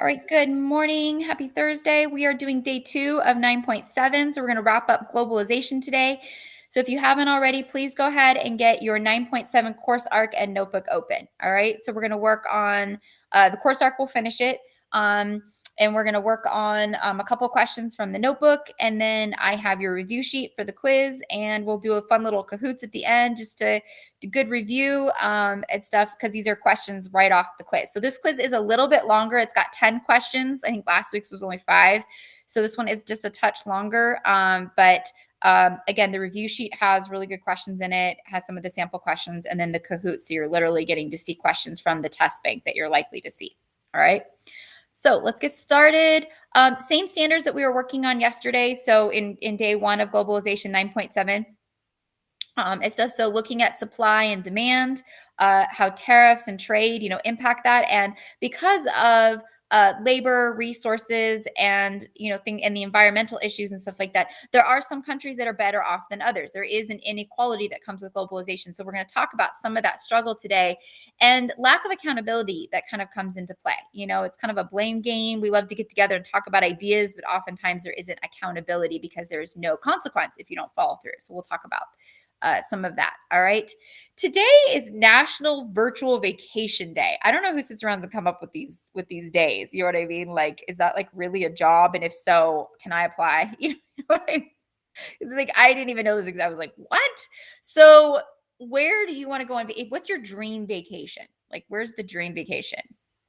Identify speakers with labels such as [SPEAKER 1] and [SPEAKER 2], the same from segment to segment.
[SPEAKER 1] All right, good morning. Happy Thursday. We are doing day 2 of 9.7. So we're going to wrap up globalization today. So if you haven't already, please go ahead and get your 9.7 course arc and notebook open. All right, so we're going to work on the course arc. We'll finish it. And we're going to work on a couple questions from the notebook. And then I have your review sheet for the quiz. And we'll do a fun little Kahoots at the end just to do good review and stuff, because these are questions right off the quiz. So this quiz is a little bit longer. It's got 10 questions. I think last week's was only 5. So this one is just a touch longer. Again, the review sheet has really good questions in it, has some of the sample questions, and then the Kahoot. So you're literally getting to see questions from the test bank that you're likely to see. All right. So let's get started. Same standards that we were working on yesterday. So in day 1 of globalization 9.7, it's just so looking at supply and demand, how tariffs and trade, impact that. And because of labor resources and, and the environmental issues and stuff like that, there are some countries that are better off than others. There is an inequality that comes with globalization. So we're going to talk about some of that struggle today and lack of accountability that kind of comes into play. It's kind of a blame game. We love to get together and talk about ideas, but oftentimes there isn't accountability because there's no consequence if you don't follow through. So we'll talk about some of that. All right. Today is National Virtual Vacation Day. I don't know who sits around and come up with these days. You know what I mean? Like, is that like really a job? And if so, can I apply? You know what I mean? It's like, I didn't even know this. I was like, what? So where do you want to go on? What's your dream vacation? Like, where's the dream vacation?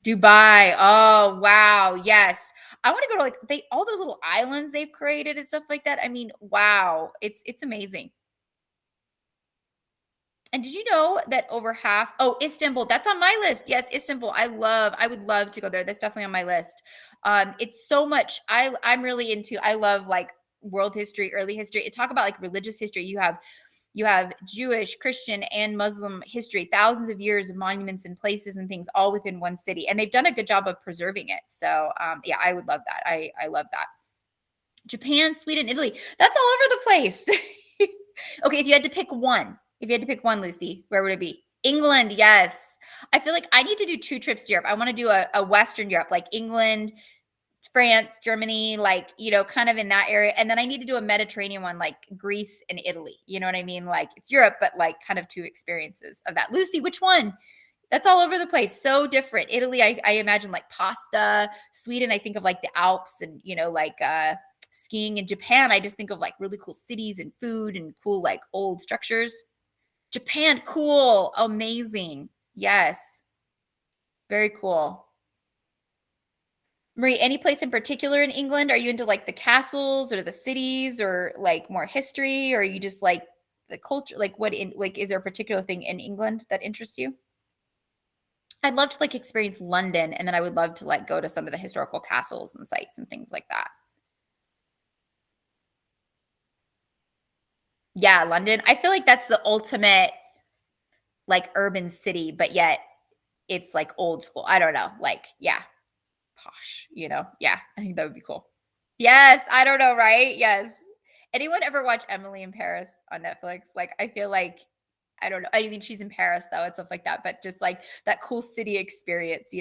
[SPEAKER 1] Dubai. Oh, wow. Yes. I want to go to all those little islands they've created and stuff like that. I mean, wow. It's amazing. And did you know that over half, Istanbul, that's on my list. Yes, Istanbul. I would love to go there. That's definitely on my list. It's so much. I'm really into, I love like world history, early history. Talk about like religious history. You have Jewish, Christian, and Muslim history, thousands of years of monuments and places and things all within one city. And they've done a good job of preserving it. So yeah, I would love that. I love that. Japan, Sweden, Italy. That's all over the place. Okay, if you had to pick one, Lucy, where would it be? England, yes. I feel like I need to do 2 trips to Europe. I want to do a Western Europe, like England, France, Germany, kind of in that area. And then I need to do a Mediterranean one, like Greece and Italy. You know what I mean? Like it's Europe, but like kind of 2 experiences of that. Lucy, which one? That's all over the place. So different. Italy, I imagine like pasta. Sweden, I think of like the Alps and, skiing. In Japan, I just think of like really cool cities and food and cool like old structures. Japan, cool, amazing. Yes, very cool. Marie, any place in particular in England? Are you into like the castles or the cities or like more history, or are you just like the culture? Like is there a particular thing in England that interests you? I'd love to like experience London, and then I would love to like go to some of the historical castles and sites and things like that. Yeah, London. I feel like that's the ultimate like urban city, but yet it's like old school. I don't know. Like, yeah, posh, Yeah, I think that would be cool. Yes, I don't know, right? Yes. Anyone ever watch Emily in Paris on Netflix? Like, I feel like, I don't know. I mean, she's in Paris though, and stuff like that, but just like that cool city experience.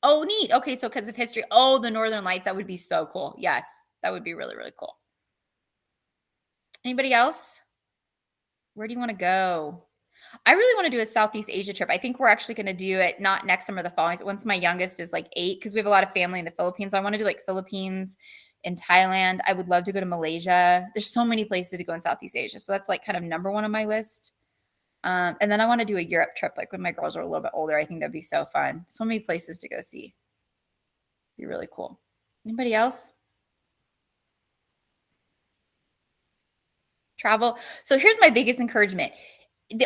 [SPEAKER 1] Oh, neat. Okay, so because of history. Oh, the Northern Lights, that would be so cool. Yes, that would be really, really cool. Anybody else? Where do you want to go? I really want to do a Southeast Asia trip. I think we're actually going to do it not next summer, the following. Once my youngest is like 8, because we have a lot of family in the Philippines. So I want to do like Philippines and Thailand. I would love to go to Malaysia. There's so many places to go in Southeast Asia. So that's like kind of number 1 on my list. And then I want to do a Europe trip, like when my girls are a little bit older. I think that'd be so fun. So many places to go see. Be really cool. Anybody else? Travel. So here's my biggest encouragement.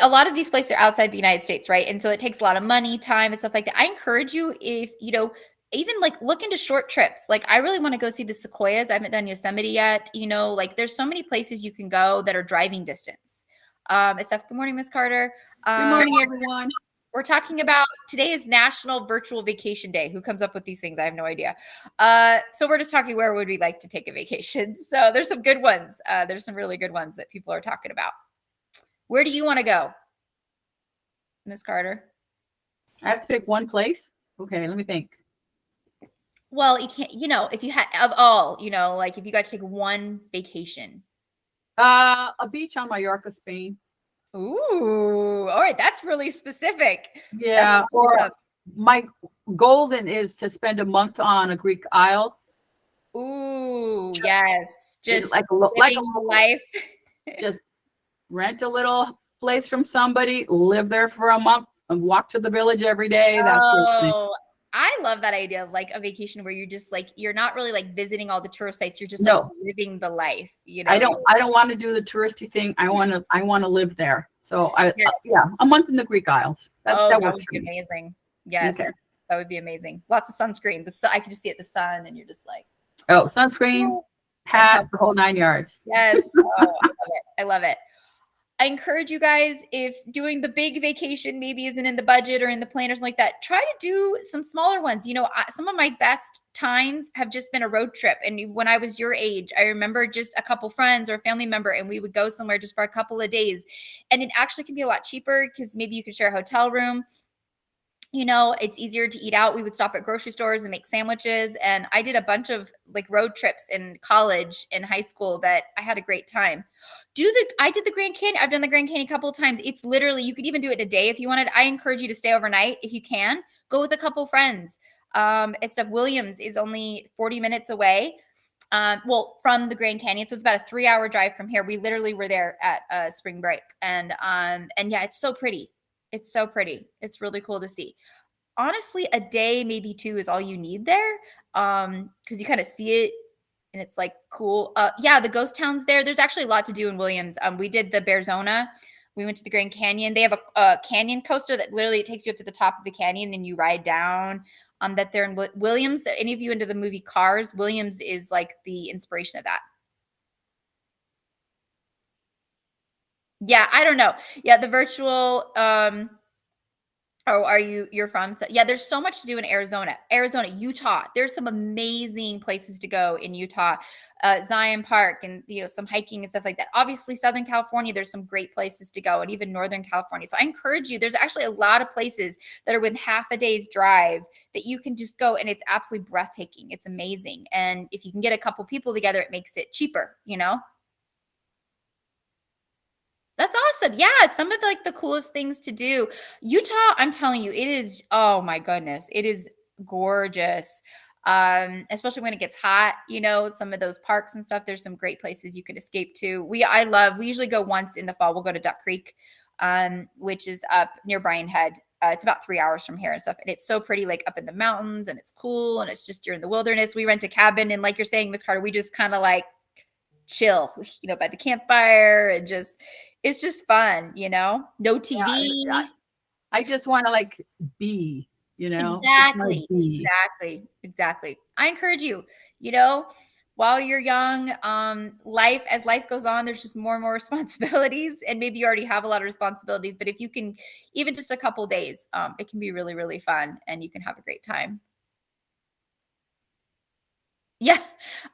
[SPEAKER 1] A lot of these places are outside the United States, right? And so it takes a lot of money, time, and stuff like that. I encourage you, if even like look into short trips. Like I really want to go see the sequoias. I haven't done Yosemite yet. Like there's so many places you can go that are driving distance. It's stuff. Good morning, Miss Carter.
[SPEAKER 2] Good morning, everyone.
[SPEAKER 1] We're talking about today is National Virtual Vacation Day. Who comes up with these things? I have no idea. So we're just talking where would we like to take a vacation. So there's some good ones. There's some really good ones that people are talking about. Where do you want to go, Miss Carter?
[SPEAKER 2] I have to pick one place. Okay, let me think.
[SPEAKER 1] Well, you can't, if you had of all, like if you got to take one vacation.
[SPEAKER 2] A beach on Mallorca, Spain.
[SPEAKER 1] Ooh, all right, that's really specific. That's
[SPEAKER 2] Yeah,
[SPEAKER 1] straight
[SPEAKER 2] or
[SPEAKER 1] up.
[SPEAKER 2] my golden is to spend a month on a Greek isle.
[SPEAKER 1] Ooh,
[SPEAKER 2] Just
[SPEAKER 1] yes, just
[SPEAKER 2] like a
[SPEAKER 1] living the
[SPEAKER 2] local.
[SPEAKER 1] life.
[SPEAKER 2] Just rent a little place from somebody, live there for a month, and walk to the village every day. That sort of thing.
[SPEAKER 1] Oh, I love that idea of like a vacation where you're just like you're not really like visiting all the tourist sites. You're just like
[SPEAKER 2] No,
[SPEAKER 1] living the life,
[SPEAKER 2] I
[SPEAKER 1] You're
[SPEAKER 2] don't. I don't want to do the touristy thing. I want to. I want to live there. So
[SPEAKER 1] yes.
[SPEAKER 2] yeah, a month in the Greek Isles.
[SPEAKER 1] Oh,
[SPEAKER 2] That
[SPEAKER 1] that
[SPEAKER 2] works
[SPEAKER 1] would
[SPEAKER 2] for
[SPEAKER 1] be
[SPEAKER 2] me.
[SPEAKER 1] amazing.
[SPEAKER 2] Okay.
[SPEAKER 1] Yes, that would be amazing. Lots of sunscreen. I could just see it, the sun, and you're just like,
[SPEAKER 2] Oh, sunscreen,
[SPEAKER 1] "Oh," and
[SPEAKER 2] hat, the whole 9 yards.
[SPEAKER 1] yes. Oh, I love it. I love it. I encourage you guys, if doing the big vacation maybe isn't in the budget or in the plan or something like that, try to do some smaller ones. Some of my best times have just been a road trip. And when I was your age, I remember just a couple friends or a family member, and we would go somewhere just for a couple of days. And it actually can be a lot cheaper because maybe you could share a hotel room. It's easier to eat out. We would stop at grocery stores and make sandwiches. And I did a bunch of like road trips in college and high school that I had a great time. I did the Grand Canyon. I've done the Grand Canyon a couple of times. It's literally, you could even do it in a day if you wanted. I encourage you to stay overnight if you can. Go with a couple friends. And stuff. Williams is only 40 minutes away. Well, from the Grand Canyon. So it's about a 3-hour drive from here. We literally were there at spring break. And yeah, it's so pretty. It's so pretty. It's really cool to see. Honestly, a day, maybe two is all you need there. Because you kind of see it and it's like cool. Yeah, the ghost towns there. There's actually a lot to do in Williams. We did the Bearzona. We went to the Grand Canyon. They have a canyon coaster that literally takes you up to the top of the canyon and you ride down. That they're in Williams. Any of you into the movie Cars? Williams is like the inspiration of that. Yeah, I don't know. Yeah, the virtual Oh, you're from? So, yeah, there's so much to do in Arizona, Utah. There's some amazing places to go in Utah. Zion Park and some hiking and stuff like that. Obviously, Southern California, there's some great places to go, and even Northern California. So I encourage you. There's actually a lot of places that are within half a day's drive that you can just go, and it's absolutely breathtaking. It's amazing. And if you can get a couple people together, it makes it cheaper. That's awesome. Yeah, some of the coolest things to do. Utah, I'm telling you, it is, oh my goodness, it is gorgeous. Especially when it gets hot, some of those parks and stuff, there's some great places you could escape to. We usually go once in the fall. We'll go to Duck Creek, which is up near Bryan Head. It's about 3 hours from here and stuff. And it's so pretty, like up in the mountains, and it's cool. And it's just, you're in the wilderness. We rent a cabin. And like you're saying, Miss Carter, we just kind of like chill, by the campfire, and it's just fun, no
[SPEAKER 2] Yeah,
[SPEAKER 1] TV.
[SPEAKER 2] I just want to be, just want to
[SPEAKER 1] Exactly,
[SPEAKER 2] be.
[SPEAKER 1] exactly, exactly. I encourage you, you know, while you're young, as life goes on, there's just more and more responsibilities, and maybe you already have a lot of responsibilities, but if you can, even just a couple days, it can be really, really fun, and you can have a great time. Yeah,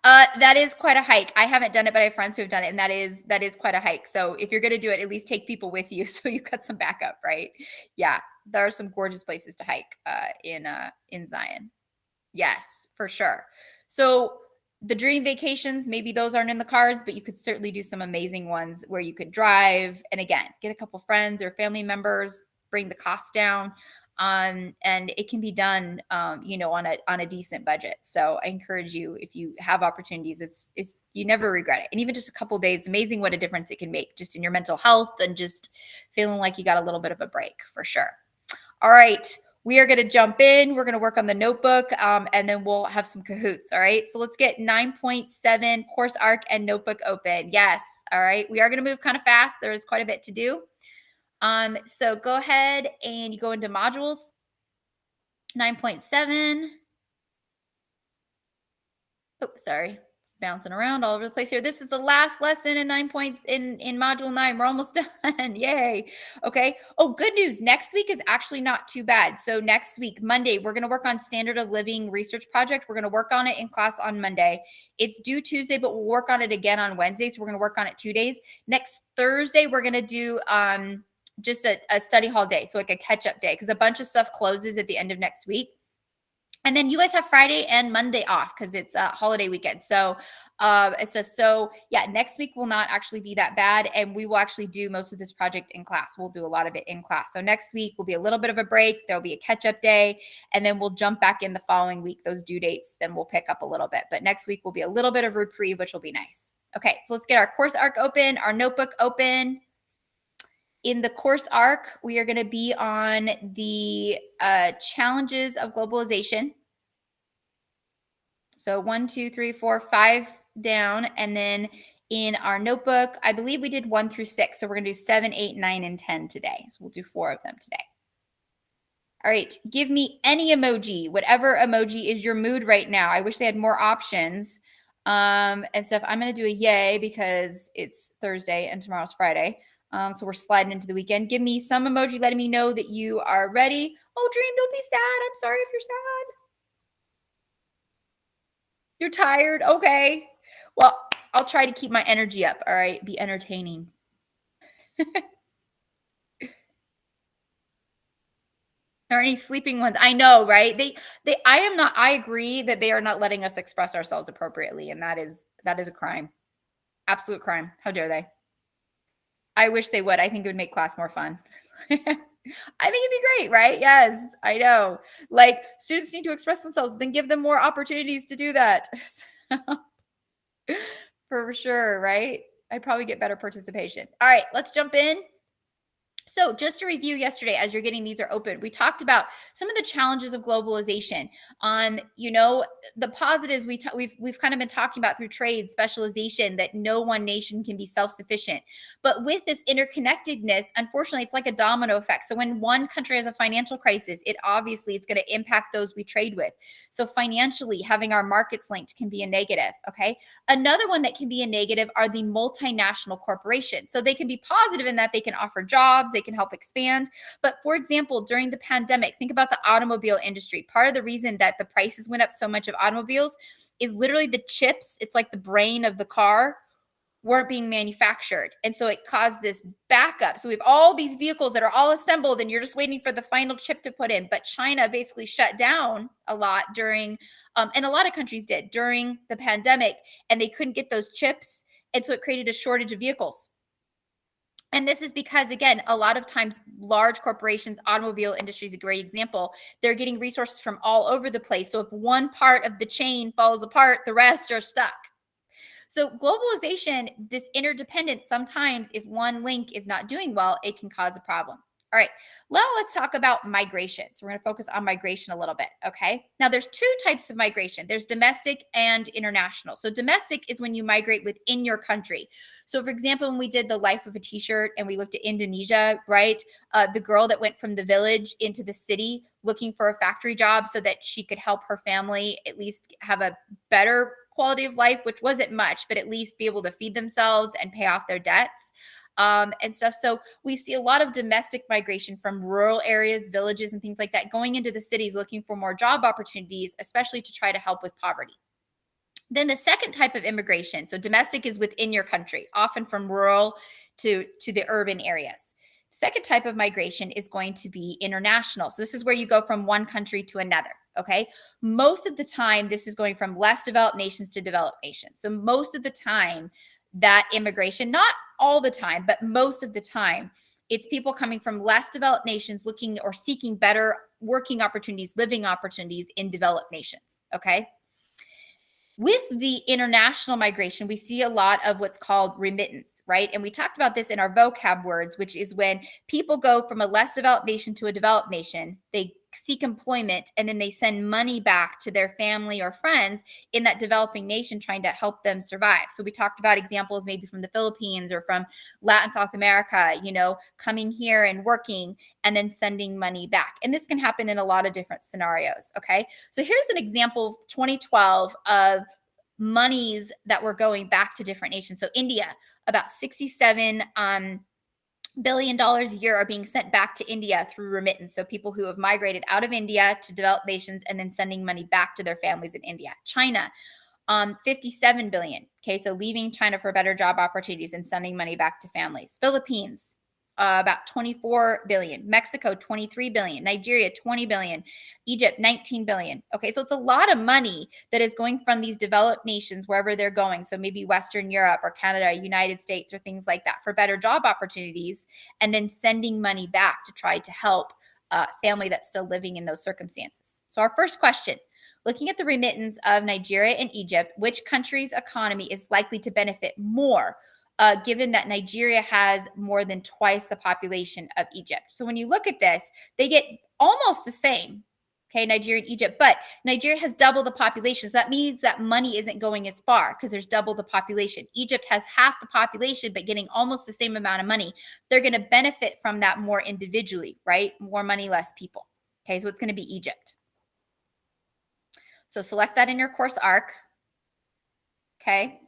[SPEAKER 1] that is quite a hike. I haven't done it, but I have friends who have done it, and that is quite a hike. So if you're gonna do it, at least take people with you so you've got some backup, right? Yeah, there are some gorgeous places to hike in Zion. Yes, for sure. So the dream vacations, maybe those aren't in the cards, but you could certainly do some amazing ones where you could drive and again get a couple friends or family members, bring the cost down. And it can be done, on a decent budget. So I encourage you, if you have opportunities, it's you never regret it. And even just a couple days, amazing what a difference it can make just in your mental health and just feeling like you got a little bit of a break for sure. All right. We are going to jump in. We're going to work on the notebook, and then we'll have some cahoots. All right. So let's get 9.7 course arc and notebook open. Yes. All right. We are going to move kind of fast. There is quite a bit to do. So go ahead and you go into modules 9.7. Oh, sorry. It's bouncing around all over the place here. This is the last lesson in 9 points in module 9. We're almost done. Yay. Okay. Oh, good news. Next week is actually not too bad. So next week, Monday, we're going to work on standard of living research project. We're going to work on it in class on Monday. It's due Tuesday, but we'll work on it again on Wednesday. So we're going to work on it 2 days. Next Thursday, we're going to do just a study hall day. So like a catch up day, because a bunch of stuff closes at the end of next week. And then you guys have Friday and Monday off because it's a holiday weekend. So, and stuff. So, yeah, next week will not actually be that bad. And we will actually do most of this project in class. We'll do a lot of it in class. So, next week will be a little bit of a break. There'll be a catch up day. And then we'll jump back in the following week, those due dates. Then we'll pick up a little bit. But next week will be a little bit of reprieve, which will be nice. Okay, so let's get our course arc open, our notebook open. In the course arc, we are going to be on the challenges of globalization. So 1, 2, 3, 4, 5 down. And then in our notebook, I believe we did 1 through 6. So we're going to do 7, 8, 9, and 10 today. So we'll do 4 of them today. All right, give me any emoji, whatever emoji is your mood right now. I wish they had more options and stuff. I'm going to do a yay because it's Thursday and tomorrow's Friday. So we're sliding into the weekend. Give me some emoji letting me know that you are ready. Oh, Dream, don't be sad. I'm sorry if you're sad. You're tired? Okay. Well, I'll try to keep my energy up. All right. Be entertaining. There are any sleeping ones? I know, right? I agree that they are not letting us express ourselves appropriately. And that is a crime. Absolute crime. How dare they? I wish they would. I think it would make class more fun. I think it'd be great, right? Yes, I know. Like students need to express themselves, then give them more opportunities to do that. For sure, right? I'd probably get better participation. All right, let's jump in. So, just to review yesterday, as you're getting these are open, we talked about some of the challenges of globalization. The positives we've kind of been talking about through trade specialization, that no one nation can be self-sufficient. But with this interconnectedness, unfortunately, it's like a domino effect. So when one country has a financial crisis, it's going to impact those we trade with. So financially, having our markets linked can be a negative. Okay. Another one that can be a negative are the multinational corporations. So they can be positive in that they can offer jobs, they can help expand. But for example, during the pandemic, think about the automobile industry. Part of the reason that the prices went up so much of automobiles is literally the chips. It's like the brain of the car weren't being manufactured. And so it caused this backup. So we have all these vehicles that are all assembled and you're just waiting for the final chip to put in. But China basically shut down a lot during, and a lot of countries did during the pandemic, and they couldn't get those chips. And so it created a shortage of vehicles. And this is because, again, a lot of times large corporations, automobile industry is a great example. They're getting resources from all over the place. So if one part of the chain falls apart, the rest are stuck. So globalization, this interdependence, sometimes if one link is not doing well, it can cause a problem. All right, now let's talk about migration. So we're going to focus on migration a little bit, okay? Now there's two types of migration. There's domestic and international. So domestic is when you migrate within your country. So for example, when we did the life of a t-shirt and we looked at Indonesia, right? The girl that went from the village into the city looking for a factory job so that she could help her family at least have a better quality of life, which wasn't much, but at least be able to feed themselves and pay off their debts and stuff. So we see a lot of domestic migration from rural areas, villages, and things like that going into the cities looking for more job opportunities, especially to try to help with poverty. Then the second type of immigration, so domestic is within your country, often from rural to the urban areas. Second type of migration is going to be international. So this is where you go from one country to another. Okay. Most of the time, this is going from less developed nations to developed nations. So most of the time, that immigration, not all the time, but most of the time, it's people coming from less developed nations looking or seeking better working opportunities, living opportunities in developed nations. Okay. With the international migration, we see a lot of what's called remittance, right? And we talked about this in our vocab words, which is when people go from a less developed nation to a developed nation, they seek employment, and then they send money back to their family or friends in that developing nation trying to help them survive. So we talked about examples maybe from the Philippines or from Latin South America, coming here and working and then sending money back. And this can happen in a lot of different scenarios, okay? So here's an example 2012 of monies that were going back to different nations. So India, about $67 billion a year are being sent back to India through remittance. So people who have migrated out of India to developed nations and then sending money back to their families in India. China, 57 billion. Okay, so leaving China for better job opportunities and sending money back to families. Philippines, about 24 billion, Mexico 23 billion, Nigeria 20 billion, Egypt 19 billion. Okay, so it's a lot of money that is going from these developed nations wherever they're going. So maybe Western Europe or Canada, United States, or things like that for better job opportunities, and then sending money back to try to help family that's still living in those circumstances. So our first question, looking at the remittance of Nigeria and Egypt, which country's economy is likely to benefit more, given that Nigeria has more than twice the population of Egypt? So when you look at this, they get almost the same. Okay, Nigeria and Egypt, but Nigeria has double the population. So that means that money isn't going as far because there's double the population. Egypt has half the population, but getting almost the same amount of money. They're going to benefit from that more individually, right? More money, less people. Okay, so it's going to be Egypt. So select that in your course arc. Okay.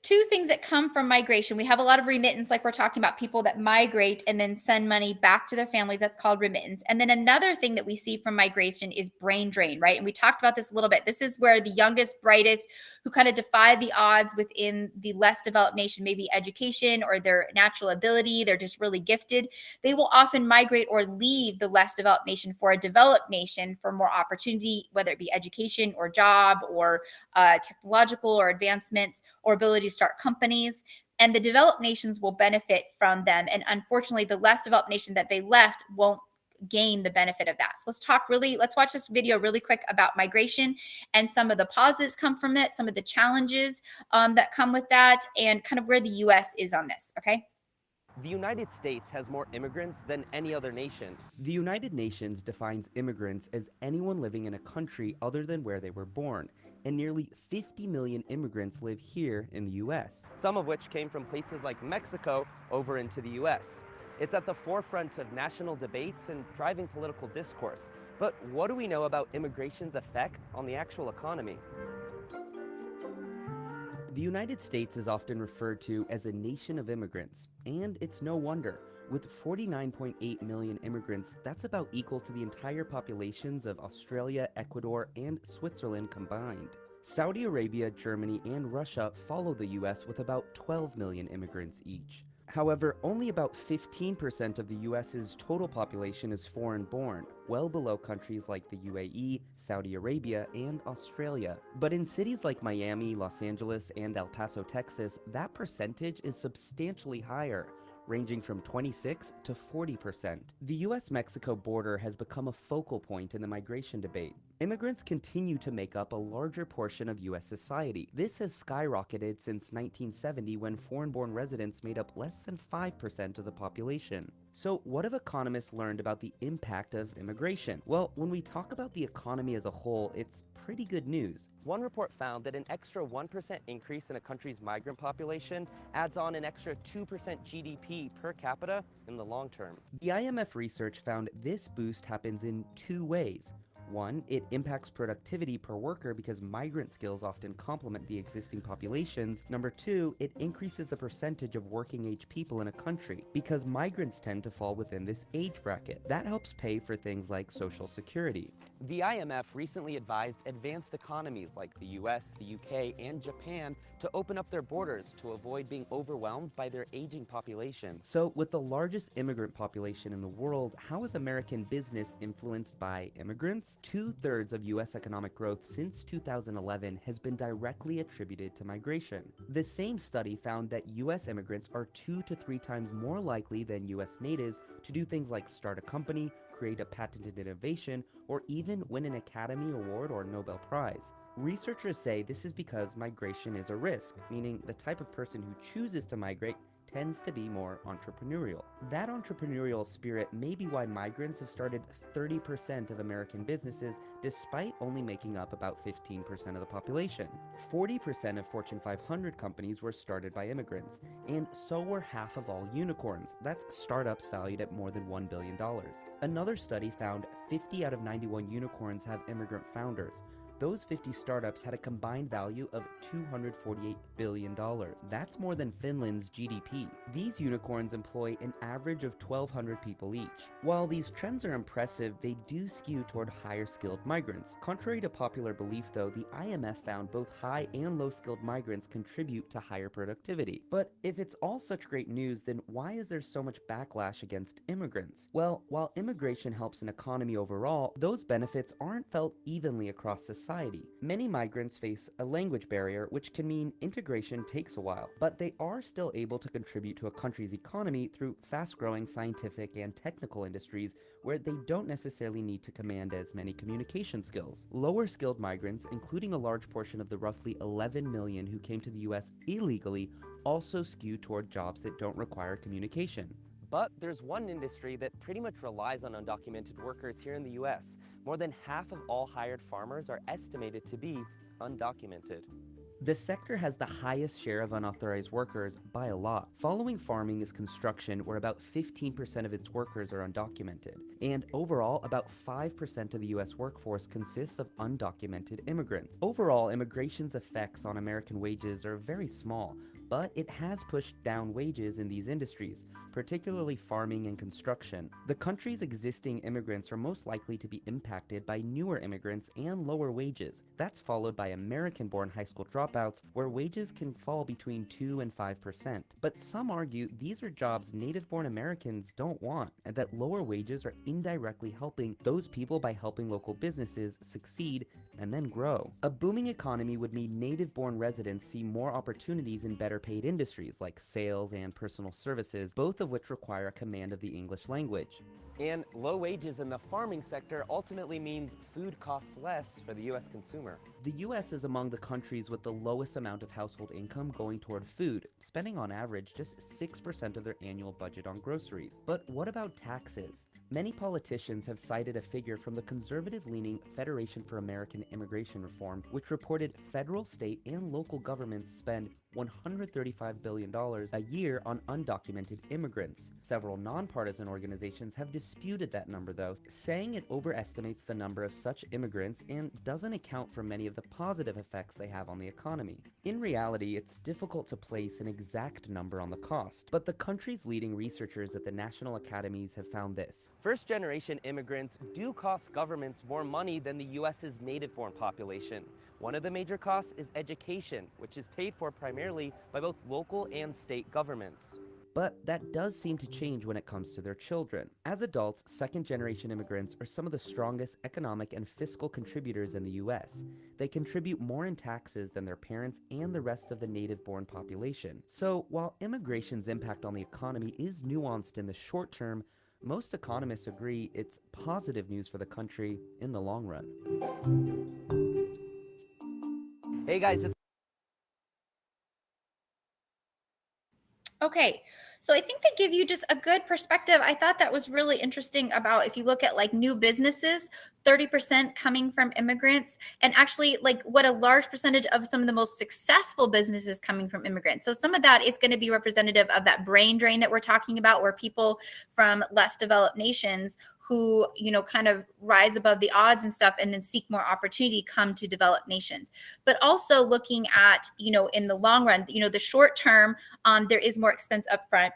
[SPEAKER 1] Two things that come from migration. We have a lot of remittance, like we're talking about people that migrate and then send money back to their families. That's called remittance. And then another thing that we see from migration is brain drain, right? And we talked about this a little bit. This is where the youngest, brightest, who kind of defy the odds within the less developed nation, maybe education or their natural ability, they're just really gifted, they will often migrate or leave the less developed nation for a developed nation for more opportunity, whether it be education or job or technological or advancements or ability to start companies. And the developed nations will benefit from them. And unfortunately, the less developed nation that they left won't gain the benefit of that. So let's watch this video really quick about migration and some of the positives come from it, some of the challenges that come with that, and kind of where the US is on this. Okay.
[SPEAKER 3] The United States has more immigrants than any other nation. The United Nations defines immigrants as anyone living in a country other than where they were born, and nearly 50 million immigrants live here in the US, some of which came from places like Mexico over into the US. It's at the forefront of national debates and driving political discourse. But what do we know about immigration's effect on the actual economy? The United States is often referred to as a nation of immigrants, and it's no wonder. With 49.8 million immigrants, that's about equal to the entire populations of Australia, Ecuador, and Switzerland combined. Saudi Arabia, Germany, and Russia follow the US with about 12 million immigrants each. However, only about 15% of the US's total population is foreign-born, well below countries like the UAE, Saudi Arabia, and Australia. But in cities like Miami, Los Angeles, and El Paso, Texas, that percentage is substantially higher, ranging from 26 to 40%. The US-Mexico border has become a focal point in the migration debate. Immigrants continue to make up a larger portion of US society. This has skyrocketed since 1970, when foreign-born residents made up less than 5% of the population. So what have economists learned about the impact of immigration? Well, when we talk about the economy as a whole, it's pretty good news. One report found that an extra 1% increase in a country's migrant population adds on an extra 2% GDP per capita in the long term. The IMF research found this boost happens in two ways. One, it impacts productivity per worker because migrant skills often complement the existing populations. Number two, it increases the percentage of working age people in a country because migrants tend to fall within this age bracket. That helps pay for things like Social Security. The IMF recently advised advanced economies like the US, the UK, and Japan to open up their borders to avoid being overwhelmed by their aging population. So with the largest immigrant population in the world, how is American business influenced by immigrants? 2/3 of US economic growth since 2011 has been directly attributed to migration. The same study found that US immigrants are 2 to 3 times more likely than US natives to do things like start a company, create a patented innovation, or even win an Academy Award or Nobel Prize. Researchers say this is because migration is a risk, meaning the type of person who chooses to migrate tends to be more entrepreneurial. That entrepreneurial spirit may be why migrants have started 30% of American businesses, despite only making up about 15% of the population. 40% of Fortune 500 companies were started by immigrants, and so were half of all unicorns. That's startups valued at more than $1 billion. Another study found 50 out of 91 unicorns have immigrant founders. Those 50 startups had a combined value of $248 billion. That's more than Finland's GDP. These unicorns employ an average of 1,200 people each. While these trends are impressive, they do skew toward higher skilled migrants. Contrary to popular belief though, the IMF found both high and low skilled migrants contribute to higher productivity. But if it's all such great news, then why is there so much backlash against immigrants? Well, while immigration helps an economy overall, those benefits aren't felt evenly across society. Many migrants face a language barrier, which can mean integration takes a while, but they are still able to contribute to a country's economy through fast-growing scientific and technical industries where they don't necessarily need to command as many communication skills. Lower skilled migrants, including a large portion of the roughly 11 million who came to the US illegally, also skew toward jobs that don't require communication. But there's one industry that pretty much relies on undocumented workers here in the US. More than half of all hired farmers are estimated to be undocumented. The sector has the highest share of unauthorized workers by a lot. Following farming is construction, where about 15% of its workers are undocumented. And overall, about 5% of the US workforce consists of undocumented immigrants. Overall, immigration's effects on American wages are very small, but it has pushed down wages in these industries, particularly farming and construction. The country's existing immigrants are most likely to be impacted by newer immigrants and lower wages. That's followed by American-born high school dropouts, where wages can fall between 2 and 5%. But some argue these are jobs native-born Americans don't want, and that lower wages are indirectly helping those people by helping local businesses succeed and then grow. A booming economy would mean native-born residents see more opportunities in better paid industries like sales and personal services, both of which require a command of the English language. And low wages in the farming sector ultimately means food costs less for the US consumer. The US is among the countries with the lowest amount of household income going toward food, spending on average just 6% of their annual budget on groceries. But what about taxes? Many politicians have cited a figure from the conservative-leaning Federation for American Immigration Reform, which reported federal, state, and local governments spend $135 billion a year on undocumented immigrants. Several nonpartisan organizations have disputed that number, though, saying it overestimates the number of such immigrants and doesn't account for many of the positive effects they have on the economy. In reality, it's difficult to place an exact number on the cost, but the country's leading researchers at the national academies have found this. First-generation immigrants do cost governments more money than the US's native-born population. One of the major costs is education, which is paid for primarily by both local and state governments. But that does seem to change when it comes to their children. As adults, second-generation immigrants are some of the strongest economic and fiscal contributors in the US. They contribute more in taxes than their parents and the rest of the native-born population. So, while immigration's impact on the economy is nuanced in the short term, most economists agree it's positive news for the country in the long run. Hey guys,
[SPEAKER 1] Okay, so I think they give you just a good perspective. I thought that was really interesting about if you look at like new businesses, 30% coming from immigrants, and actually like what a large percentage of some of the most successful businesses coming from immigrants. So some of that is going to be representative of that brain drain that we're talking about, where people from less developed nations who, you know, kind of rise above the odds and stuff and then seek more opportunity come to developed nations. But also looking at, you know, in the long run, you know, the short term, there is more expense upfront.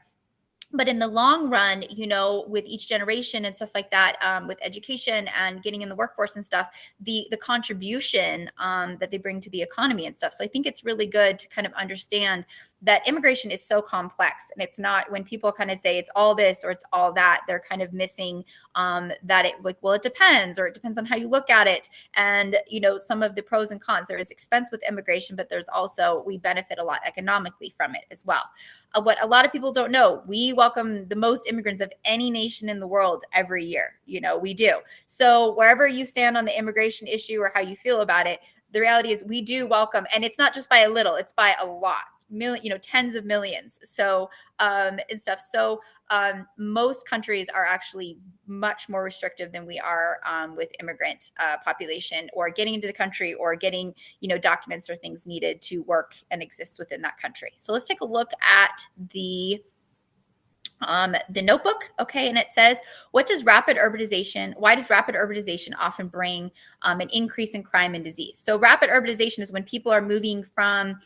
[SPEAKER 1] But in the long run, you know, with each generation and stuff like that, with education and getting in the workforce and stuff, the contribution that they bring to the economy and stuff. So I think it's really good to kind of understand that immigration is so complex, and it's not, when people kind of say it's all this or it's all that, they're kind of missing that it, like, well, it depends, or it depends on how you look at it. And, you know, some of the pros and cons, there is expense with immigration, but there's also, we benefit a lot economically from it as well. What a lot of people don't know, we welcome the most immigrants of any nation in the world every year. You know, we do. So wherever you stand on the immigration issue or how you feel about it, the reality is we do welcome, and it's not just by a little, it's by a lot. You know, tens of millions. So, and stuff. So, most countries are actually much more restrictive than we are with immigrant population, or getting into the country, or getting, you know, documents or things needed to work and exist within that country. So let's take a look at the the notebook, okay, and it says, why does rapid urbanization often bring an increase in crime and disease? So rapid urbanization is when people are moving from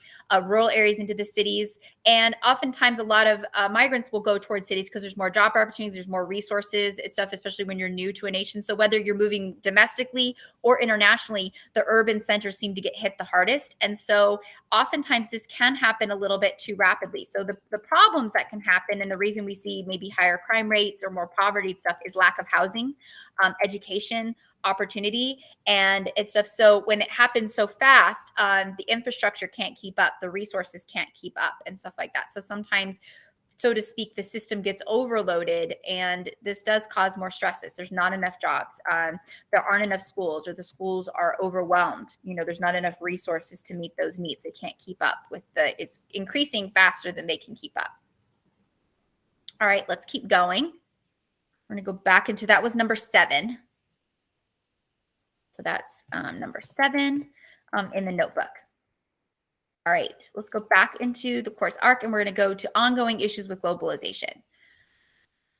[SPEAKER 1] rural areas into the cities, and oftentimes a lot of migrants will go towards cities because there's more job opportunities, there's more resources and stuff, especially when you're new to a nation. So whether you're moving domestically or internationally, the urban centers seem to get hit the hardest. And so oftentimes this can happen a little bit too rapidly. So the problems that can happen, and the reason we see maybe higher crime rates or more poverty and stuff, is lack of housing, education, opportunity, and it's stuff. So when it happens so fast, the infrastructure can't keep up, the resources can't keep up, and stuff like that. So sometimes, so to speak, the system gets overloaded, and this does cause more stresses. There's not enough jobs. There aren't enough schools, or the schools are overwhelmed. There's not enough resources to meet those needs. They can't keep up with it's increasing faster than they can keep up. All right, let's keep going. We're going to go back into, that was number 7. So that's number 7 in the notebook. All right, let's go back into the course arc, and we're going to go to ongoing issues with globalization.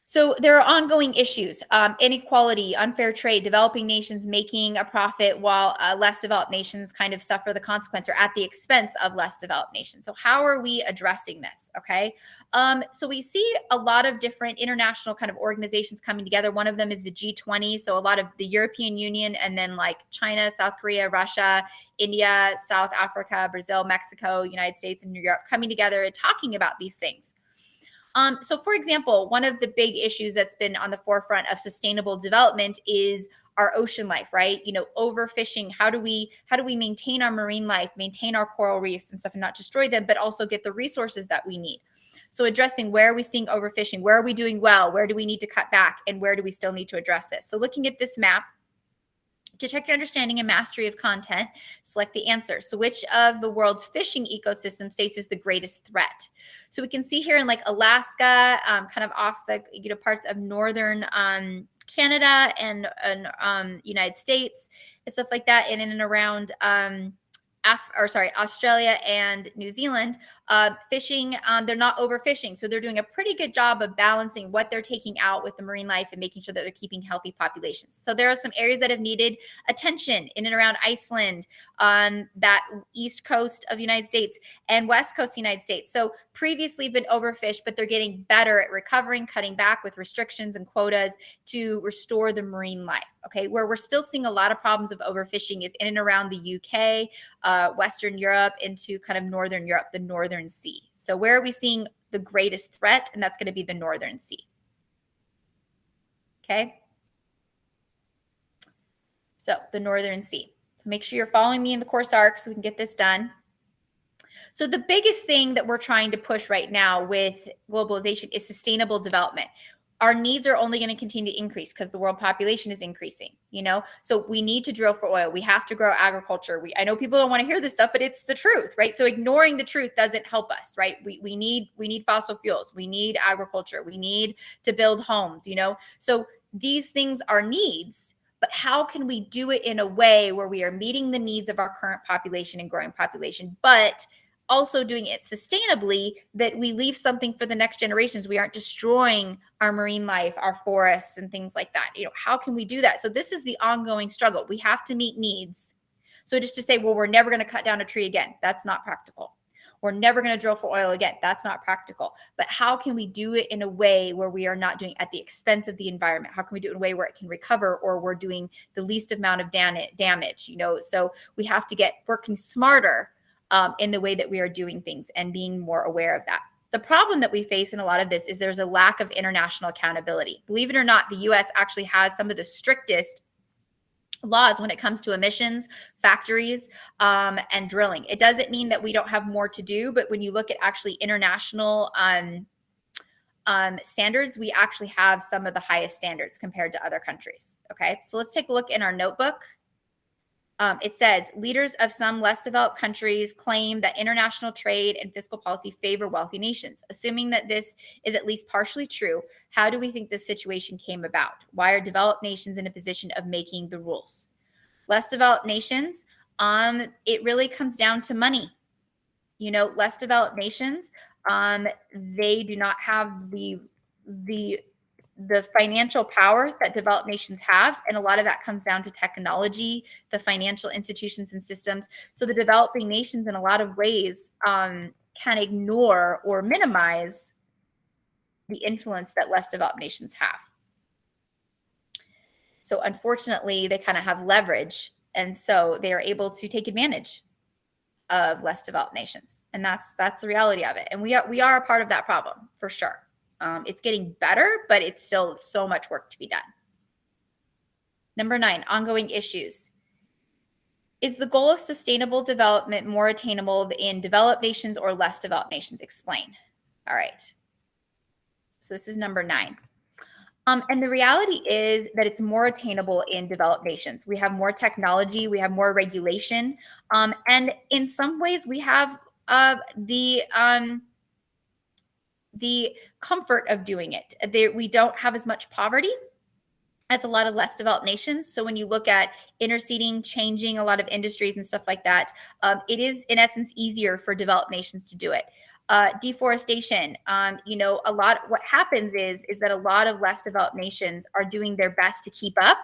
[SPEAKER 1] So there are ongoing issues, inequality, unfair trade, developing nations making a profit while less developed nations kind of suffer the consequence, or at the expense of less developed nations. So how are we addressing this? Okay. So we see a lot of different international kind of organizations coming together. One of them is the G20. So a lot of the European Union, and then like China, South Korea, Russia, India, South Africa, Brazil, Mexico, United States, and Europe coming together and talking about these things. So for example, one of the big issues that's been on the forefront of sustainable development is our ocean life, right? Overfishing. How do we maintain our marine life, maintain our coral reefs and stuff, and not destroy them, but also get the resources that we need? So addressing, where are we seeing overfishing? Where are we doing well? Where do we need to cut back? And where do we still need to address this? So looking at this map, to check your understanding and mastery of content, select the answer. So which of the world's fishing ecosystem faces the greatest threat? So we can see here in like Alaska, kind of off the parts of northern Canada and United States and stuff like that, and in and around Australia and New Zealand, fishing, they're not overfishing. So they're doing a pretty good job of balancing what they're taking out with the marine life and making sure that they're keeping healthy populations. So there are some areas that have needed attention in and around Iceland, that east coast of the United States and west coast of the United States. So previously been overfished, but they're getting better at recovering, cutting back with restrictions and quotas to restore the marine life. Okay, where we're still seeing a lot of problems of overfishing is in and around the UK, Western Europe, into kind of Northern Europe, the Northern Sea. So where are we seeing the greatest threat? And that's going to be the Northern Sea. Okay. So the Northern Sea. So make sure you're following me in the course arc so we can get this done. So the biggest thing that we're trying to push right now with globalization is sustainable development. Our needs are only going to continue to increase because the world population is increasing, so we need to drill for oil. We have to grow agriculture. I know people don't want to hear this stuff, but it's the truth, right? So ignoring the truth doesn't help us, right? We need fossil fuels. We need agriculture. We need to build homes, so these things are needs, but how can we do it in a way where we are meeting the needs of our current population and growing population, but also doing it sustainably, that we leave something for the next generations? We aren't destroying our marine life, our forests and things like that. How can we do that? So this is the ongoing struggle. We have to meet needs. So just to say, well, we're never going to cut down a tree again, that's not practical. We're never going to drill for oil again, that's not practical. But how can we do it in a way where we are not doing it at the expense of the environment? How can we do it in a way where it can recover, or we're doing the least amount of damage? So we have to get working smarter in the way that we are doing things and being more aware of that. The problem that we face in a lot of this is there's a lack of international accountability. Believe it or not, the US actually has some of the strictest laws when it comes to emissions, factories, and drilling. It doesn't mean that we don't have more to do, but when you look at actually international standards, we actually have some of the highest standards compared to other countries. Okay, so let's take a look in our notebook. It says, leaders of some less developed countries claim that international trade and fiscal policy favor wealthy nations. Assuming that this is at least partially true, how do we think this situation came about? Why are developed nations in a position of making the rules? Less developed nations, it really comes down to money. Less developed nations, they do not have the the financial power that developed nations have, and a lot of that comes down to technology, the financial institutions and systems. So the developing nations, in a lot of ways, can ignore or minimize the influence that less developed nations have. So unfortunately, they kind of have leverage, and so they are able to take advantage of less developed nations, and that's the reality of it. And we are a part of that problem for sure. It's getting better, but it's still so much work to be done. Number 9, ongoing issues. Is the goal of sustainable development more attainable in developed nations or less developed nations? Explain. All right. So this is number 9. And the reality is that it's more attainable in developed nations. We have more technology, we have more regulation, and in some ways we have the comfort of doing it. We don't have as much poverty as a lot of less developed nations. So when you look at interceding, changing a lot of industries and stuff like that, it is in essence easier for developed nations to do it. Deforestation, what happens is that a lot of less developed nations are doing their best to keep up.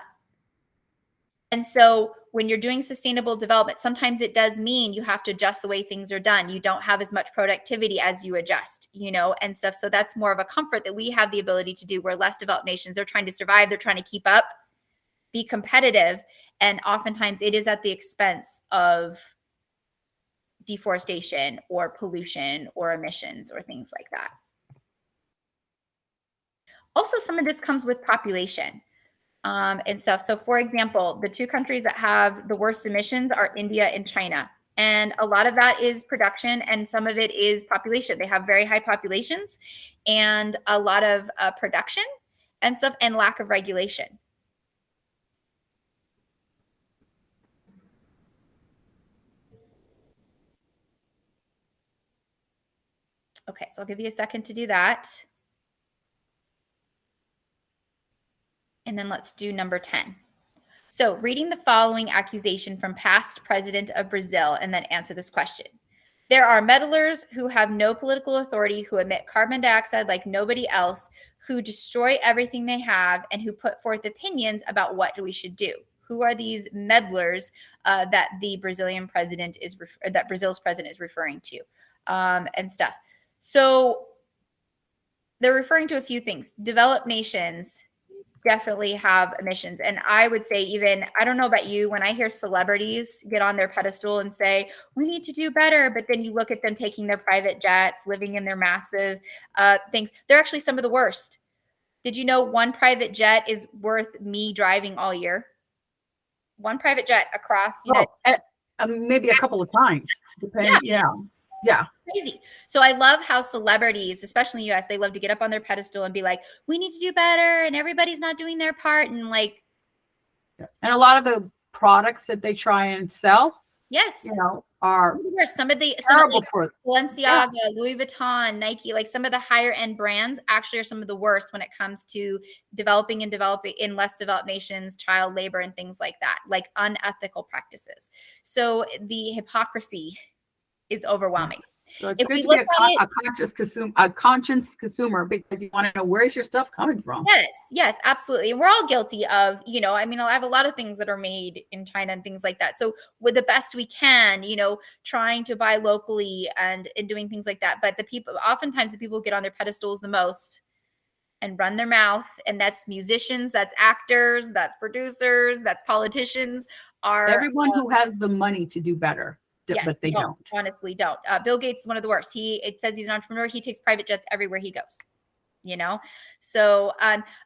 [SPEAKER 1] And so when you're doing sustainable development, sometimes it does mean you have to adjust the way things are done. You don't have as much productivity as you adjust, and stuff. So that's more of a comfort that we have the ability to do, where less developed nations, they're trying to survive, they're trying to keep up, be competitive. And oftentimes it is at the expense of deforestation or pollution or emissions or things like that. Also, some of this comes with population. And stuff. So for example, the 2 countries that have the worst emissions are India and China. And a lot of that is production, and some of it is population. They have very high populations and a lot of production and stuff, and lack of regulation. Okay, so I'll give you a second to do that. And then let's do number 10. So reading the following accusation from past president of Brazil, and then answer this question. There are meddlers who have no political authority, who emit carbon dioxide like nobody else, who destroy everything they have, and who put forth opinions about what we should do. Who are these meddlers that Brazil's president is referring to, and stuff? So they're referring to a few things. Developed nations definitely have emissions. And I would say, even, I don't know about you, when I hear celebrities get on their pedestal and say, we need to do better, but then you look at them taking their private jets, living in their massive things, they're actually some of the worst. Did you know one private jet is worth me driving all year? One private jet across the United
[SPEAKER 2] States. Maybe a couple of times, depending. Yeah.
[SPEAKER 1] Crazy. So I love how celebrities, especially in the US, they love to get up on their pedestal and be like, we need to do better, and everybody's not doing their part. And like,
[SPEAKER 2] and a lot of the products that they try and sell,
[SPEAKER 1] yes,
[SPEAKER 2] are
[SPEAKER 1] some of Balenciaga, Louis Vuitton, Nike, like some of the higher end brands actually are some of the worst when it comes to developing in less developed nations, child labor and things like that, like unethical practices. So the hypocrisy is overwhelming.
[SPEAKER 2] So it's good to be a conscious consumer, because you want to know, where's your stuff coming from?
[SPEAKER 1] Yes, absolutely. And we're all guilty of, I have a lot of things that are made in China and things like that. So with the best we can, trying to buy locally and doing things like that. But oftentimes the people who get on their pedestals the most and run their mouth, and that's musicians, that's actors, that's producers, that's politicians, are
[SPEAKER 2] everyone who has the money to do better.
[SPEAKER 1] Yes,
[SPEAKER 2] but they don't.
[SPEAKER 1] Honestly, don't. Bill Gates is one of the worst. It says he's an entrepreneur. He takes private jets everywhere he goes. So,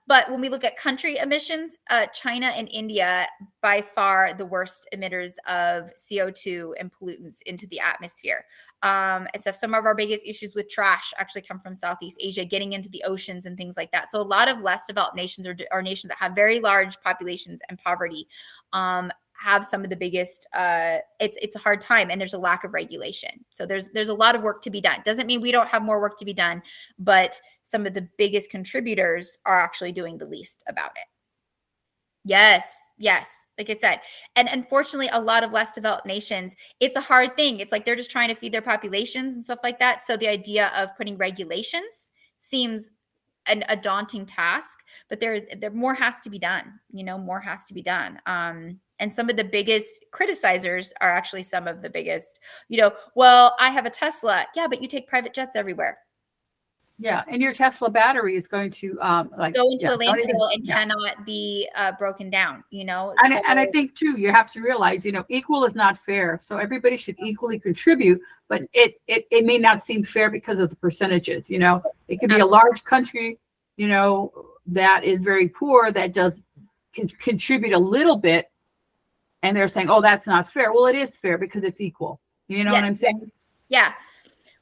[SPEAKER 1] but when we look at country emissions, China and India, by far the worst emitters of CO2 and pollutants into the atmosphere. And so some of our biggest issues with trash actually come from Southeast Asia, getting into the oceans and things like that. So a lot of less developed nations are nations that have very large populations and poverty, have some of the biggest, it's a hard time, and there's a lack of regulation. So there's a lot of work to be done. Doesn't mean we don't have more work to be done, but some of the biggest contributors are actually doing the least about it. Yes. Like I said, and unfortunately, a lot of less developed nations, it's a hard thing. It's like they're just trying to feed their populations and stuff like that. So the idea of putting regulations seems a daunting task, but there more has to be done. More has to be done. And some of the biggest criticizers are actually some of the biggest, well, I have a Tesla. Yeah, but you take private jets everywhere.
[SPEAKER 2] Yeah, and your Tesla battery is going to
[SPEAKER 1] go into a landfill and cannot be broken down,
[SPEAKER 2] And I think too, you have to realize, equal is not fair. So everybody should equally contribute, but it may not seem fair because of the percentages. It could be a large country, that is very poor that does contribute a little bit, and they're saying, oh, that's not fair. Well, it is fair because it's equal. You know what I'm saying?
[SPEAKER 1] Yeah.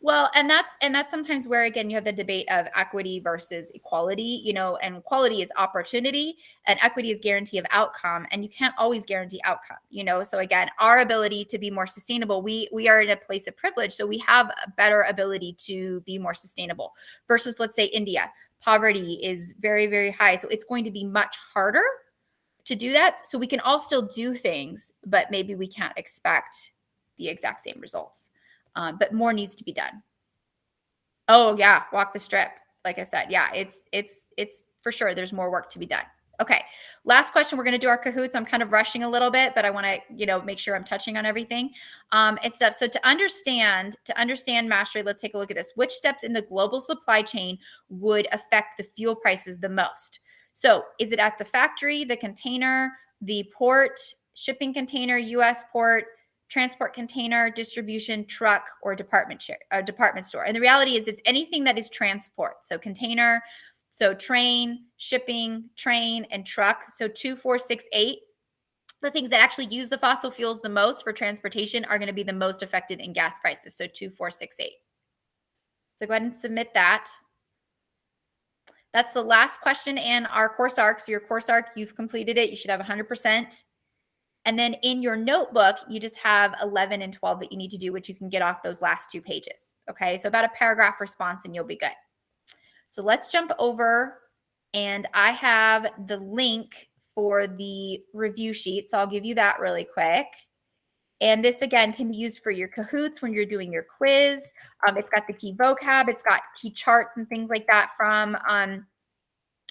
[SPEAKER 1] Well, and that's sometimes where, again, you have the debate of equity versus equality, and equality is opportunity and equity is guarantee of outcome. And you can't always guarantee outcome, So again, our ability to be more sustainable, we are in a place of privilege. So we have a better ability to be more sustainable versus, let's say, India. Poverty is very, very high. So it's going to be much harder to do that. So we can all still do things, but maybe we can't expect the exact same results. But more needs to be done. Oh yeah, walk the strip. Like I said, yeah, it's for sure. There's more work to be done. Okay, last question. We're going to do our Kahoots. I'm kind of rushing a little bit, but I want to, make sure I'm touching on everything and stuff. So to understand mastery, let's take a look at this. Which steps in the global supply chain would affect the fuel prices the most? So is it at the factory, the container, the port, shipping container, U.S. port, transport container, distribution, truck, or department store? And the reality is it's anything that is transport. So container, so train, shipping, train, and truck. So 2, 4, 6, 8. The things that actually use the fossil fuels the most for transportation are going to be the most affected in gas prices. So 2, 4, 6, 8. So go ahead and submit that. That's the last question in our course arc. So your course arc, you've completed it. You should have 100%. And then in your notebook, you just have 11 and 12 that you need to do, which you can get off those last 2 pages. Okay, so about a paragraph response and you'll be good. So let's jump over, and I have the link for the review sheet. So I'll give you that really quick. And this, again, can be used for your Kahoots when you're doing your quiz. It's got the key vocab. It's got key charts and things like that from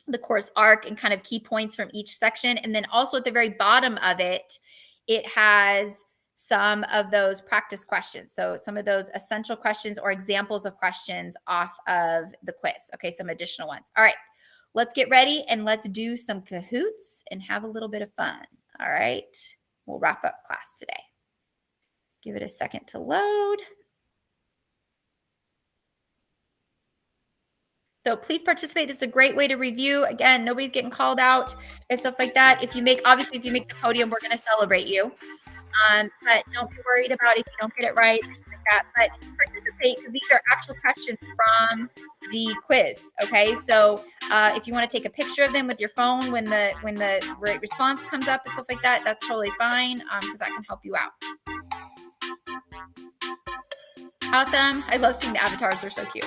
[SPEAKER 1] the course arc and kind of key points from each section. And then also at the very bottom of it, it has some of those practice questions. So some of those essential questions or examples of questions off of the quiz. Okay, some additional ones. All right, let's get ready and let's do some Kahoots and have a little bit of fun. All right, we'll wrap up class today. Give it a second to load. So please participate. This is a great way to review. Again, nobody's getting called out and stuff like that. If you make the podium, we're going to celebrate you. But don't be worried about if you don't get it right or something like that. But participate because these are actual questions from the quiz. Okay, so if you want to take a picture of them with your phone when the right response comes up and stuff like that, that's totally fine because that can help you out. Awesome. I love seeing the avatars. They're so cute.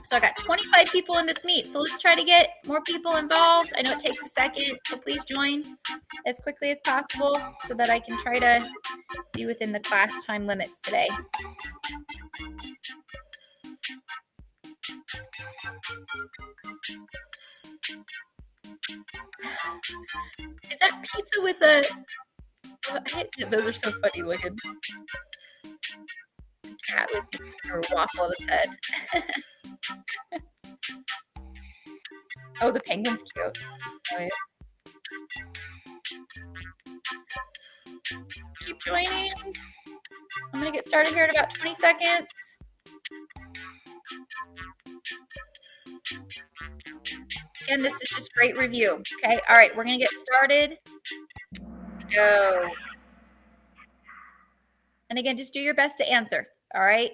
[SPEAKER 1] So I got 25 people in this meet. So let's try to get more people involved. I know it takes a second, so please join as quickly as possible so that I can try to be within the class time limits today. Is that pizza with a... Those are so funny looking. Cat with pizza or waffle on its head. Oh, the penguin's cute. Oh, yeah. Keep joining. I'm going to get started here in about 20 seconds. Again, this is just great review. Okay. All right. We're going to get started. Go. And again, just do your best to answer. All right.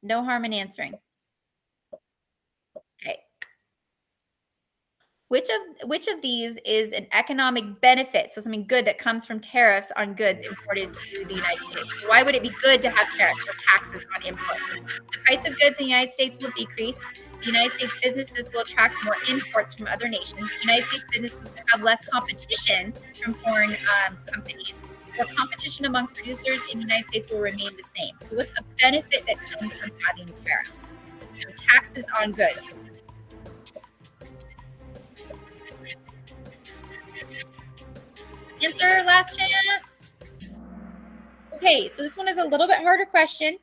[SPEAKER 1] No harm in answering. Okay. Which of these is an economic benefit? So something good that comes from tariffs on goods imported to the United States. So why would it be good to have tariffs or taxes on imports? The price of goods in the United States will decrease. The United States businesses will attract more imports from other nations. The United States businesses will have less competition from foreign companies. or competition among producers in the United States will remain the same. So what's a benefit that comes from having tariffs? So taxes on goods. Answer, last chance. Okay, so this one is a little bit harder question.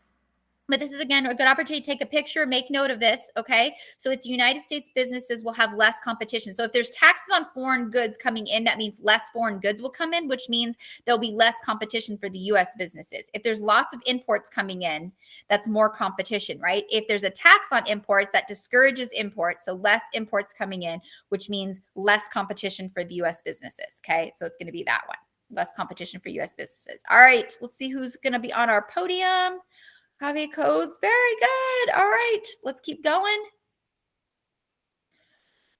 [SPEAKER 1] But this is, again, a good opportunity to take a picture, make note of this, okay? So it's United States businesses will have less competition. So if there's taxes on foreign goods coming in, that means less foreign goods will come in, which means there'll be less competition for the U.S. businesses. If there's lots of imports coming in, that's more competition, right? If there's a tax on imports, that discourages imports, so less imports coming in, which means less competition for the U.S. businesses, okay? So it's going to be that one, less competition for U.S. businesses. All right, let's see who's going to be on our podium. Javi Coes, very good. All right, let's keep going.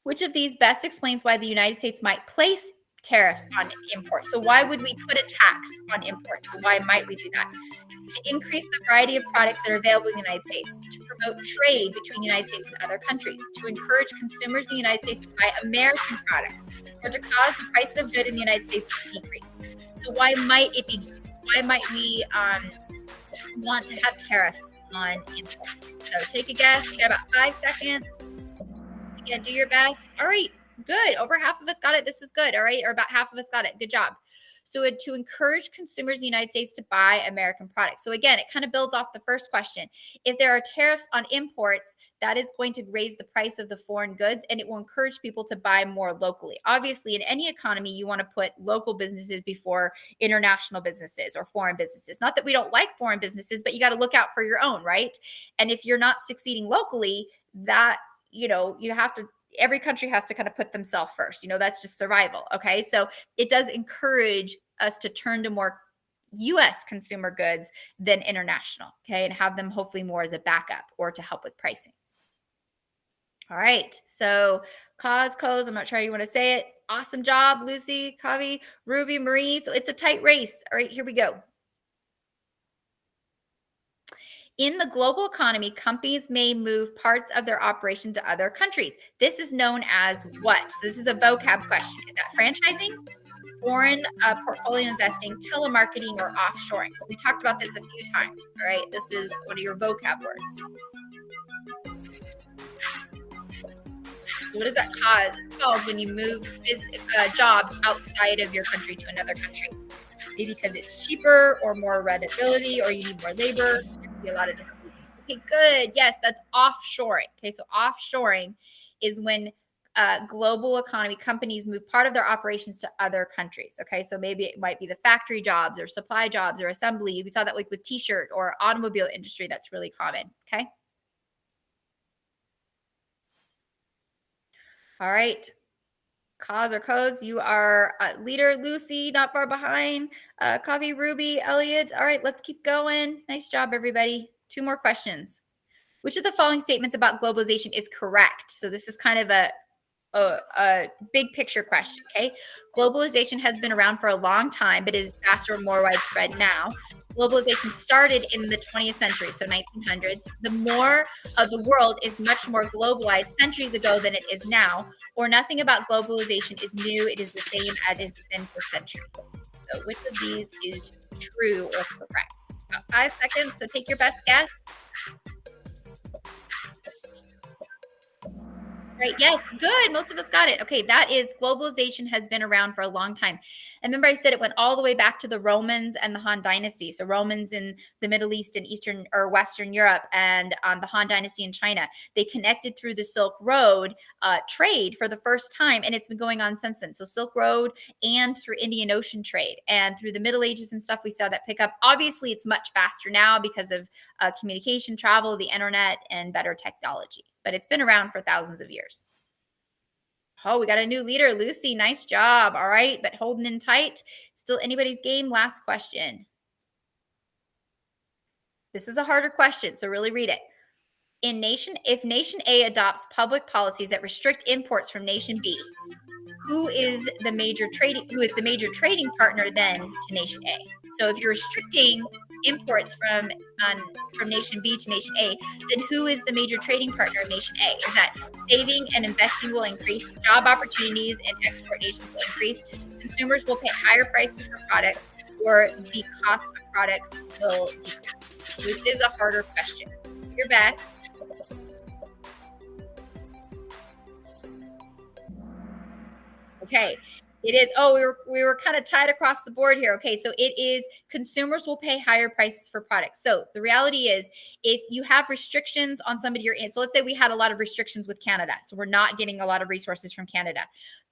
[SPEAKER 1] Which of these best explains why the United States might place tariffs on imports? So why would we put a tax on imports? So why might we do that? To increase the variety of products that are available in the United States, to promote trade between the United States and other countries, to encourage consumers in the United States to buy American products, or to cause the price of goods in the United States to decrease. So why might we want to have tariffs on imports? So take a guess. You got about 5 seconds. Again, do your best. All right, good. Over half of us got it. This is good. All right, or about half of us got it. Good job. So to encourage consumers in the United States to buy American products. So again, it kind of builds off the first question. If there are tariffs on imports, that is going to raise the price of the foreign goods, and it will encourage people to buy more locally. Obviously, in any economy, you want to put local businesses before international businesses or foreign businesses. Not that we don't like foreign businesses, but you got to look out for your own, right? And if you're not succeeding locally, that, you have to, every country has to kind of put themselves first. That's just survival. Okay. So it does encourage us to turn to more U.S. consumer goods than international. Okay. And have them hopefully more as a backup or to help with pricing. All right. So Coes, I'm not sure how you want to say it. Awesome job, Lucy, Kavi, Ruby, Marie. So it's a tight race. All right, here we go. In the global economy, companies may move parts of their operation to other countries. This is known as what? So this is a vocab question. Is that franchising, foreign portfolio investing, telemarketing, or offshoring? So we talked about this a few times. All right, this is one of your vocab words. So what does that called when you move a job outside of your country to another country? Maybe because it's cheaper or more readability, or you need more labor. A lot of different reasons. Okay, good. Yes, that's offshoring. Okay, so offshoring is when global economy companies move part of their operations to other countries. Okay, so maybe it might be the factory jobs or supply jobs or assembly. We saw that like with t-shirt or automobile industry. That's really common. Okay. All right. Coes, you are leader. Lucy, not far behind. Coffee, Ruby, Elliot. All right, let's keep going. Nice job, everybody. 2 more questions. Which of the following statements about globalization is correct? So this is kind of a big picture question, okay? Globalization has been around for a long time, but is faster and more widespread now. Globalization started in the 20th century, so 1900s. The more of the world is much more globalized centuries ago than it is now, or nothing about globalization is new. It is the same as it's been for centuries. So which of these is true or correct? About 5 seconds, so take your best guess. Right. Yes. Good. Most of us got it. Okay. That is globalization has been around for a long time. And remember, I said it went all the way back to the Romans and the Han Dynasty. So Romans in the Middle East and Eastern or Western Europe, and the Han Dynasty in China. They connected through the Silk Road trade for the first time. And it's been going on since then. So Silk Road and through Indian Ocean trade and through the Middle Ages and stuff, we saw that pick up. Obviously, it's much faster now because of communication, travel, the internet, and better technology. But it's been around for thousands of years. Oh, we got a new leader, Lucy. Nice job. All right, but holding in tight. Still anybody's game. Last question. This is a harder question, so really read it. If nation A adopts public policies that restrict imports from nation B, who is the major trading partner then to nation A? So if you're restricting imports from nation B to nation A, then who is the major trading partner of nation A? Is that saving and investing will increase, job opportunities and export nations will increase, consumers will pay higher prices for products, or the cost of products will decrease? This is a harder question. Your best. Okay. It is. Oh, we were kind of tied across the board here. Okay, so it is consumers will pay higher prices for products. So the reality is, if you have restrictions on somebody you're in, so let's say we had a lot of restrictions with Canada, so we're not getting a lot of resources from Canada.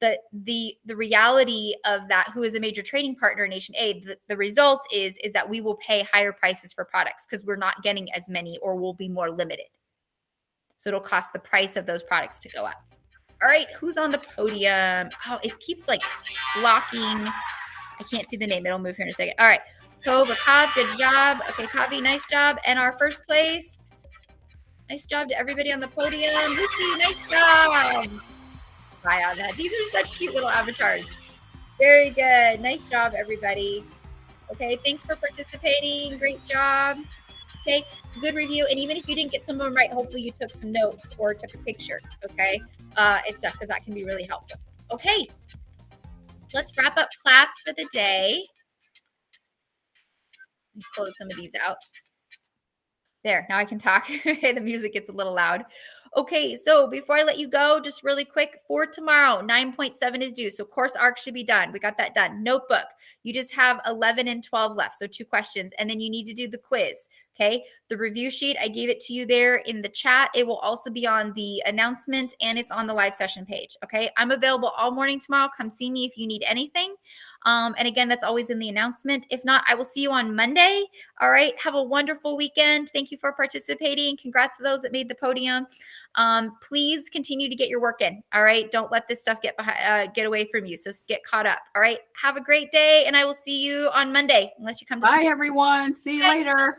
[SPEAKER 1] The reality of that, who is a major trading partner in Nation A, the result is that we will pay higher prices for products because we're not getting as many, or will be more limited. So it'll cost the price of those products to go up. All right, who's on the podium? Oh, it keeps like blocking. I can't see the name. It'll move here in a second. All right, Kov, good job. Okay, Kavi, nice job. And our first place, nice job to everybody on the podium. Lucy, nice job. Bye on that. These are such cute little avatars. Very good. Nice job, everybody. Okay, thanks for participating. Great job. Okay, good review. And even if you didn't get some of them right, hopefully you took some notes or took a picture. Okay, and stuff, because that can be really helpful. Okay, let's wrap up class for the day. Let me close some of these out. There, now I can talk. The music gets a little loud. Okay, so before I let you go, just really quick, for tomorrow, 9.7 is due. So course arc should be done. We got that done. Notebook, you just have 11 and 12 left. So 2 questions, and then you need to do the quiz. Okay, the review sheet, I gave it to you there in the chat. It will also be on the announcement, and it's on the live session page. Okay, I'm available all morning tomorrow. Come see me if you need anything. And again, that's always in the announcement. If not, I will see you on Monday. All right, have a wonderful weekend. Thank you for participating. Congrats to those that made the podium. Please continue to get your work in. All right, don't let this stuff get away from you. So get caught up. All right, have a great day, and I will see you on Monday, unless you come to
[SPEAKER 2] Bye, everyone. See you later.